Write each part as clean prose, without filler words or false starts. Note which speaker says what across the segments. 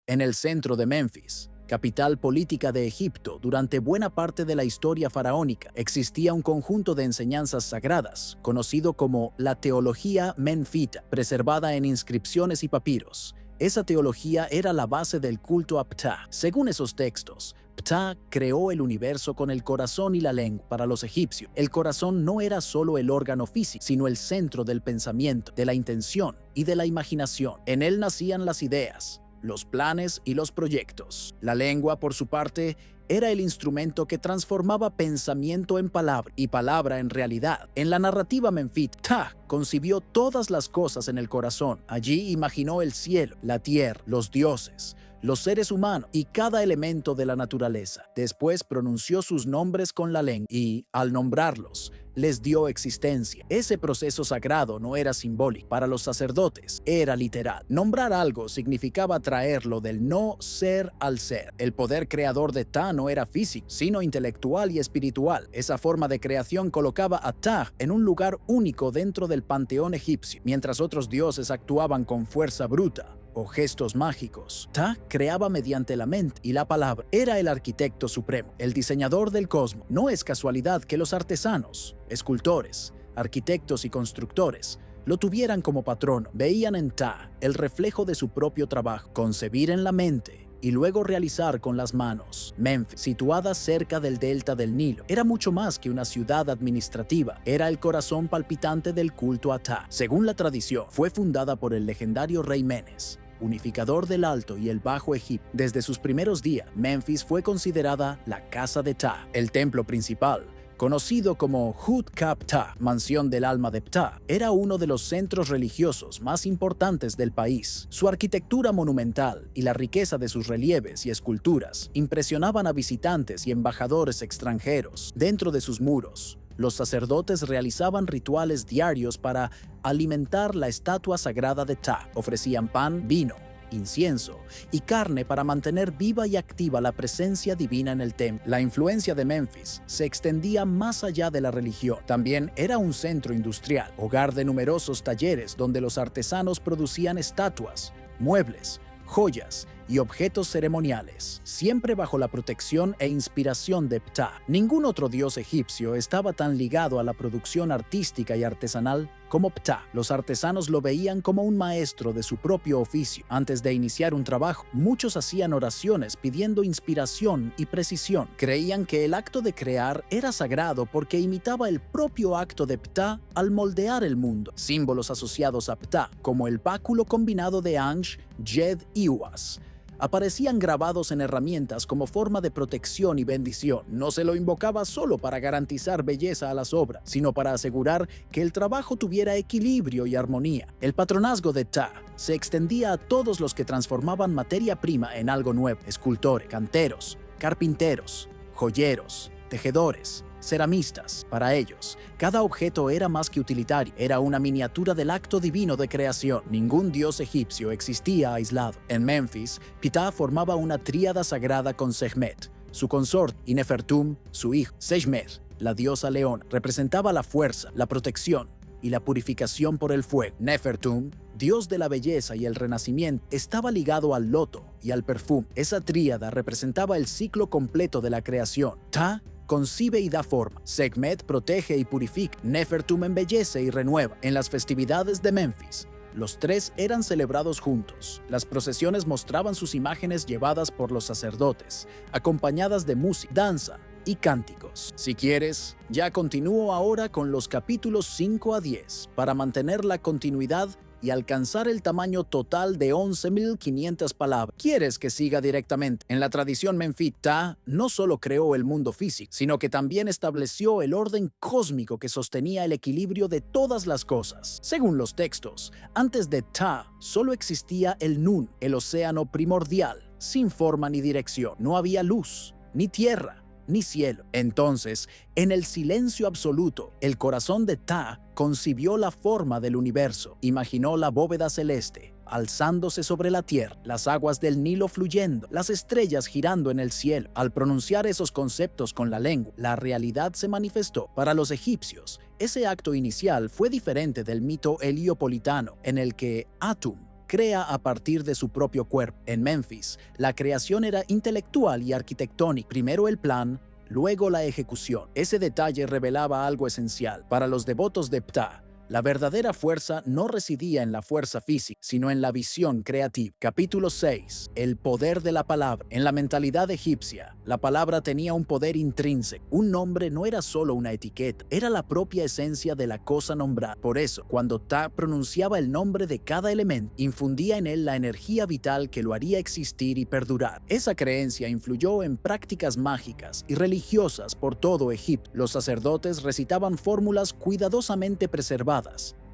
Speaker 1: En el centro de Memphis, capital política de Egipto, durante buena parte de la historia faraónica, existía un conjunto de enseñanzas sagradas, conocido como la teología menfita, preservada en inscripciones y papiros. Esa teología era la base del culto a Ptah. Según esos textos, Ptah creó el universo con el corazón y la lengua. Para los egipcios, el corazón no era solo el órgano físico, sino el centro del pensamiento, de la intención y de la imaginación. En él nacían las ideas, los planes y los proyectos. La lengua, por su parte, era el instrumento que transformaba pensamiento en palabra y palabra en realidad. En la narrativa menfita, Ptah concibió todas las cosas en el corazón. Allí imaginó el cielo, la tierra, los dioses, los seres humanos y cada elemento de la naturaleza. Después pronunció sus nombres con la lengua y, al nombrarlos, les dio existencia. Ese proceso sagrado no era simbólico. Para los sacerdotes, era literal. Nombrar algo significaba traerlo del no ser al ser. El poder creador de Ptah no era físico, sino intelectual y espiritual. Esa forma de creación colocaba a Ptah en un lugar único dentro del panteón egipcio, mientras otros dioses actuaban con fuerza bruta o gestos mágicos. Ptah creaba mediante la mente y la palabra. Era el arquitecto supremo, el diseñador del cosmos. No es casualidad que los artesanos, escultores, arquitectos y constructores lo tuvieran como patrono. Veían en Ptah el reflejo de su propio trabajo, concebir en la mente y luego realizar con las manos. Memphis, situada cerca del delta del Nilo, era mucho más que una ciudad administrativa. Era el corazón palpitante del culto a Ptah. Según la tradición, fue fundada por el legendario rey Menes, unificador del Alto y el Bajo Egipto. Desde sus primeros días, Memphis fue considerada la casa de Ptah. El templo principal, conocido como Hut-Ka-Ptah, mansión del alma de Ptah, era uno de los centros religiosos más importantes del país. Su arquitectura monumental y la riqueza de sus relieves y esculturas impresionaban a visitantes y embajadores extranjeros. Dentro de sus muros, los sacerdotes realizaban rituales diarios para alimentar la estatua sagrada de Ptah. Ofrecían pan, vino, incienso y carne para mantener viva y activa la presencia divina en el templo. La influencia de Memphis se extendía más allá de la religión. También era un centro industrial, hogar de numerosos talleres donde los artesanos producían estatuas, muebles, joyas y objetos ceremoniales, siempre bajo la protección e inspiración de Ptah. Ningún otro dios egipcio estaba tan ligado a la producción artística y artesanal como Ptah. Los artesanos lo veían como un maestro de su propio oficio. Antes de iniciar un trabajo, muchos hacían oraciones pidiendo inspiración y precisión. Creían que el acto de crear era sagrado porque imitaba el propio acto de Ptah al moldear el mundo. Símbolos asociados a Ptah, como el báculo combinado de Anj, Yed y Uas, aparecían grabados en herramientas como forma de protección y bendición. No se lo invocaba solo para garantizar belleza a las obras, sino para asegurar que el trabajo tuviera equilibrio y armonía. El patronazgo de Ptah se extendía a todos los que transformaban materia prima en algo nuevo: escultores, canteros, carpinteros, joyeros, tejedores, ceramistas. Para ellos, cada objeto era más que utilitario, era una miniatura del acto divino de creación. Ningún dios egipcio existía aislado. En Memphis, Ptah formaba una tríada sagrada con Sekhmet, su consorte, y Nefertum, su hijo. Sekhmet, la diosa leona, representaba la fuerza, la protección y la purificación por el fuego. Nefertum, dios de la belleza y el renacimiento, estaba ligado al loto y al perfume. Esa tríada representaba el ciclo completo de la creación. Ptah concibe y da forma. Sekhmet protege y purifica. Nefertum embellece y renueva. En las festividades de Memphis, los tres eran celebrados juntos. Las procesiones mostraban sus imágenes llevadas por los sacerdotes, acompañadas de música, danza y cánticos. Si quieres, ya continúo ahora con los capítulos 5 a 10 para mantener la continuidad y alcanzar el tamaño total de 11.500 palabras. ¿Quieres que siga directamente? En la tradición menfita, no solo creó el mundo físico, sino que también estableció el orden cósmico que sostenía el equilibrio de todas las cosas. Según los textos, antes de Ptah solo existía el Nun, el océano primordial, sin forma ni dirección. No había luz, ni tierra, ni cielo. Entonces, en el silencio absoluto, el corazón de Ptah concibió la forma del universo. Imaginó la bóveda celeste alzándose sobre la tierra, las aguas del Nilo fluyendo, las estrellas girando en el cielo. Al pronunciar esos conceptos con la lengua, la realidad se manifestó. Para los egipcios, ese acto inicial fue diferente del mito heliopolitano, en el que Atum, crea a partir de su propio cuerpo. En Memphis, la creación era intelectual y arquitectónica. Primero el plan, luego la ejecución. Ese detalle revelaba algo esencial. Para los devotos de Ptah, la verdadera fuerza no residía en la fuerza física, sino en la visión creativa. Capítulo 6. El poder de la palabra. En la mentalidad egipcia, la palabra tenía un poder intrínseco. Un nombre no era solo una etiqueta, era la propia esencia de la cosa nombrada. Por eso, cuando Ptah pronunciaba el nombre de cada elemento, infundía en él la energía vital que lo haría existir y perdurar. Esa creencia influyó en prácticas mágicas y religiosas por todo Egipto. Los sacerdotes recitaban fórmulas cuidadosamente preservadas,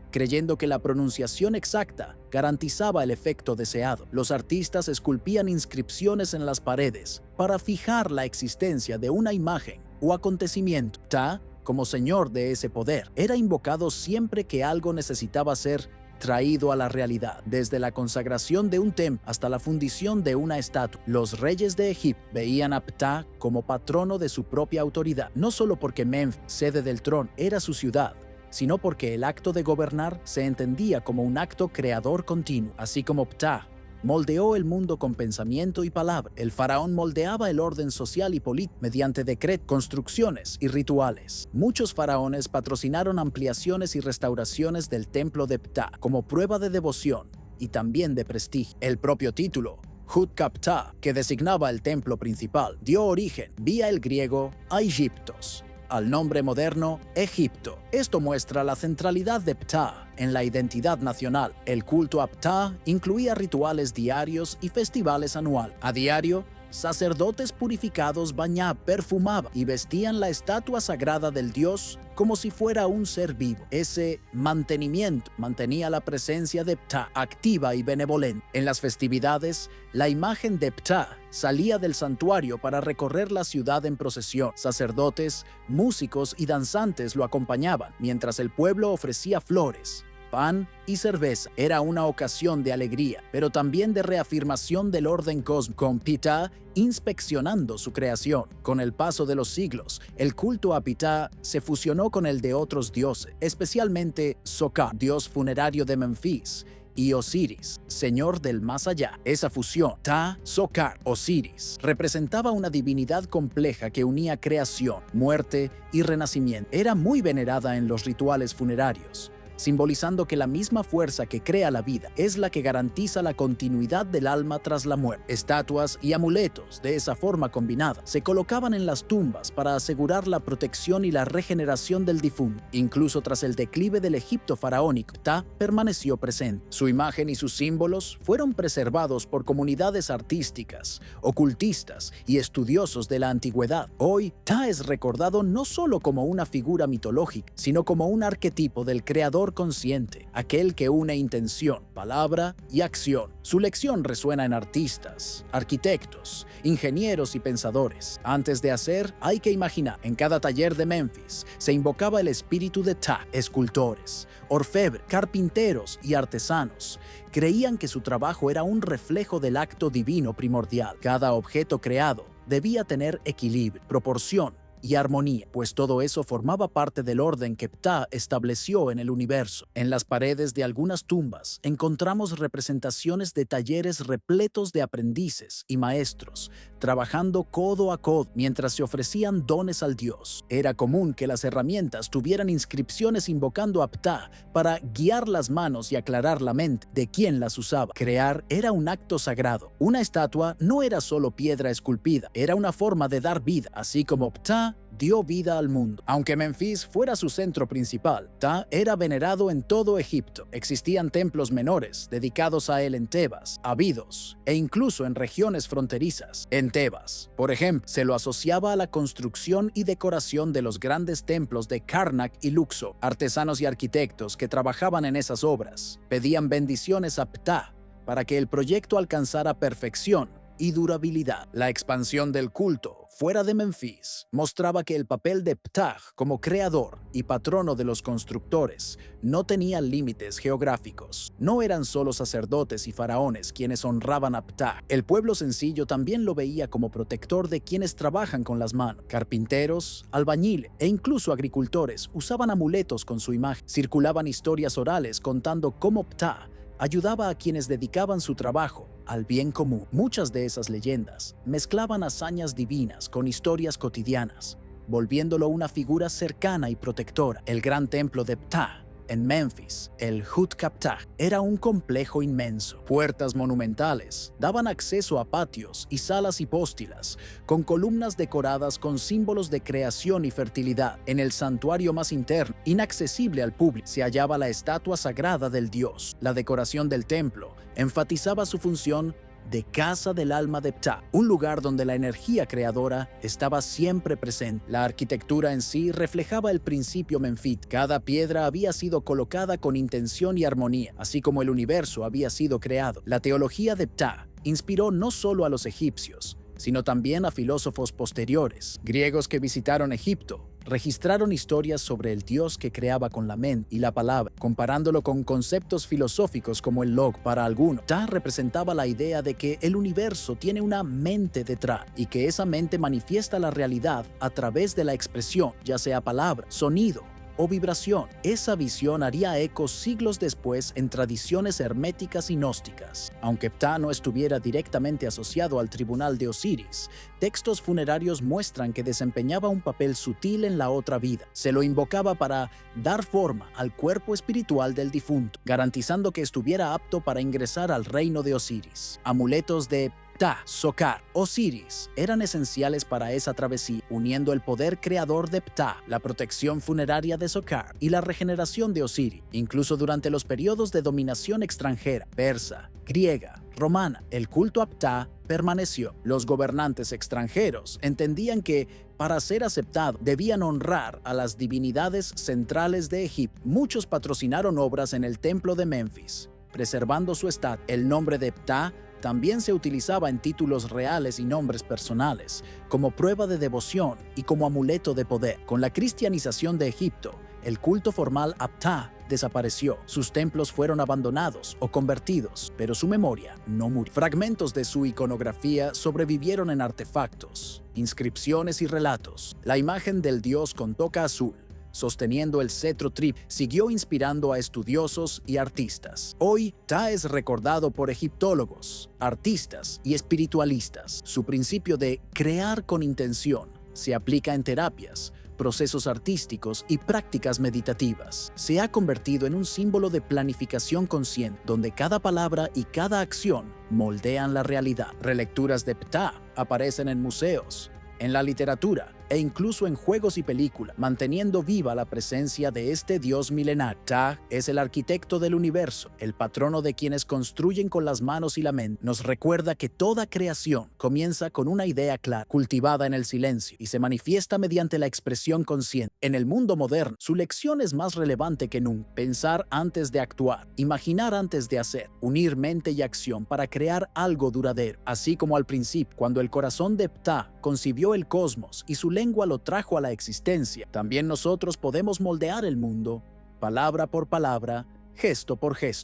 Speaker 1: creyendo que la pronunciación exacta garantizaba el efecto deseado. Los artistas esculpían inscripciones en las paredes para fijar la existencia de una imagen o acontecimiento. Ptah, como señor de ese poder, era invocado siempre que algo necesitaba ser traído a la realidad. Desde la consagración de un templo hasta la fundición de una estatua, los reyes de Egipto veían a Ptah como patrono de su propia autoridad, no solo porque Memphis, sede del trono, era su ciudad, sino porque el acto de gobernar se entendía como un acto creador continuo. Así como Ptah moldeó el mundo con pensamiento y palabra, el faraón moldeaba el orden social y político mediante decretos, construcciones y rituales. Muchos faraones patrocinaron ampliaciones y restauraciones del templo de Ptah como prueba de devoción y también de prestigio. El propio título, Hut-Ptah, que designaba el templo principal, dio origen, vía el griego, a Egiptos, al nombre moderno Egipto. Esto muestra la centralidad de Ptah en la identidad nacional. El culto a Ptah incluía rituales diarios y festivales anuales. A diario, sacerdotes purificados bañaban, perfumaban y vestían la estatua sagrada del dios como si fuera un ser vivo. Ese mantenimiento mantenía la presencia de Ptah activa y benevolente. En las festividades, la imagen de Ptah salía del santuario para recorrer la ciudad en procesión. Sacerdotes, músicos y danzantes lo acompañaban, mientras el pueblo ofrecía flores, pan y cerveza. Era una ocasión de alegría, pero también de reafirmación del orden cósmico, con Ptah inspeccionando su creación. Con el paso de los siglos, el culto a Ptah se fusionó con el de otros dioses, especialmente Sokar, dios funerario de Memphis, y Osiris, señor del más allá. Esa fusión, Ptah, Sokar, Osiris, representaba una divinidad compleja que unía creación, muerte y renacimiento. Era muy venerada en los rituales funerarios, simbolizando que la misma fuerza que crea la vida es la que garantiza la continuidad del alma tras la muerte. Estatuas y amuletos de esa forma combinada se colocaban en las tumbas para asegurar la protección y la regeneración del difunto. Incluso tras el declive del Egipto faraónico, Ptah permaneció presente. Su imagen y sus símbolos fueron preservados por comunidades artísticas, ocultistas y estudiosos de la antigüedad. Hoy, Ptah es recordado no solo como una figura mitológica, sino como un arquetipo del creador consciente, aquel que une intención, palabra y acción. Su lección resuena en artistas, arquitectos, ingenieros y pensadores. Antes de hacer, hay que imaginar. En cada taller de Memphis se invocaba el espíritu de Ptah. Escultores, orfebres, carpinteros y artesanos creían que su trabajo era un reflejo del acto divino primordial. Cada objeto creado debía tener equilibrio, proporción y armonía, pues todo eso formaba parte del orden que Ptah estableció en el universo. En las paredes de algunas tumbas encontramos representaciones de talleres repletos de aprendices y maestros, trabajando codo a codo mientras se ofrecían dones al dios. Era común que las herramientas tuvieran inscripciones invocando a Ptah para guiar las manos y aclarar la mente de quien las usaba. Crear era un acto sagrado. Una estatua no era solo piedra esculpida, era una forma de dar vida, así como Ptah dio vida al mundo. Aunque Memphis fuera su centro principal, Ptah era venerado en todo Egipto. Existían templos menores dedicados a él en Tebas, Abidos e incluso en regiones fronterizas. En Tebas, por ejemplo, se lo asociaba a la construcción y decoración de los grandes templos de Karnak y Luxor. Artesanos y arquitectos que trabajaban en esas obras pedían bendiciones a Ptah para que el proyecto alcanzara perfección y durabilidad. La expansión del culto fuera de Memphis mostraba que el papel de Ptah como creador y patrono de los constructores no tenía límites geográficos. No eran solo sacerdotes y faraones quienes honraban a Ptah. El pueblo sencillo también lo veía como protector de quienes trabajan con las manos. Carpinteros, albañiles e incluso agricultores usaban amuletos con su imagen. Circulaban historias orales contando cómo Ptah ayudaba a quienes dedicaban su trabajo al bien común. Muchas de esas leyendas mezclaban hazañas divinas con historias cotidianas, volviéndolo una figura cercana y protectora. El gran templo de Ptah en Memphis, el Hut-Kaptah, era un complejo inmenso. Puertas monumentales daban acceso a patios y salas hipóstilas, con columnas decoradas con símbolos de creación y fertilidad. En el santuario más interno, inaccesible al público, se hallaba la estatua sagrada del dios. La decoración del templo enfatizaba su función de casa del alma de Ptah, un lugar donde la energía creadora estaba siempre presente. La arquitectura en sí reflejaba el principio menfita. Cada piedra había sido colocada con intención y armonía, así como el universo había sido creado. La teología de Ptah inspiró no solo a los egipcios, sino también a filósofos posteriores. Griegos que visitaron Egipto registraron historias sobre el Dios que creaba con la mente y la palabra, comparándolo con conceptos filosóficos como el log. Para algunos, Ptah representaba la idea de que el universo tiene una mente detrás y que esa mente manifiesta la realidad a través de la expresión, ya sea palabra, sonido o vibración. Esa visión haría eco siglos después en tradiciones herméticas y gnósticas. Aunque Ptah no estuviera directamente asociado al tribunal de Osiris, textos funerarios muestran que desempeñaba un papel sutil en la otra vida. Se lo invocaba para dar forma al cuerpo espiritual del difunto, garantizando que estuviera apto para ingresar al reino de Osiris. Amuletos de Ptah, Sokar, Osiris eran esenciales para esa travesía, uniendo el poder creador de Ptah, la protección funeraria de Sokar y la regeneración de Osiris. Incluso durante los periodos de dominación extranjera, persa, griega, romana, el culto a Ptah permaneció. Los gobernantes extranjeros entendían que para ser aceptado debían honrar a las divinidades centrales de Egipto. Muchos patrocinaron obras en el templo de Memphis, preservando su estatus. El nombre de Ptah también se utilizaba en títulos reales y nombres personales, como prueba de devoción y como amuleto de poder. Con la cristianización de Egipto, el culto formal a Ptah desapareció. Sus templos fueron abandonados o convertidos, pero su memoria no murió. Fragmentos de su iconografía sobrevivieron en artefactos, inscripciones y relatos. La imagen del dios con toca azul, sosteniendo el cetro siguió inspirando a estudiosos y artistas. Hoy, Ptah es recordado por egiptólogos, artistas y espiritualistas. Su principio de crear con intención se aplica en terapias, procesos artísticos y prácticas meditativas. Se ha convertido en un símbolo de planificación consciente, donde cada palabra y cada acción moldean la realidad. Relecturas de Ptah aparecen en museos, en la literatura e incluso en juegos y películas, manteniendo viva la presencia de este dios milenario. Ptah es el arquitecto del universo, el patrono de quienes construyen con las manos y la mente. Nos recuerda que toda creación comienza con una idea clara, cultivada en el silencio, y se manifiesta mediante la expresión consciente. En el mundo moderno, su lección es más relevante que nunca. Pensar antes de actuar, imaginar antes de hacer, unir mente y acción para crear algo duradero. Así como al principio, cuando el corazón de Ptah concibió el cosmos y su lengua lo trajo a la existencia, también nosotros podemos moldear el mundo, palabra por palabra, gesto por gesto.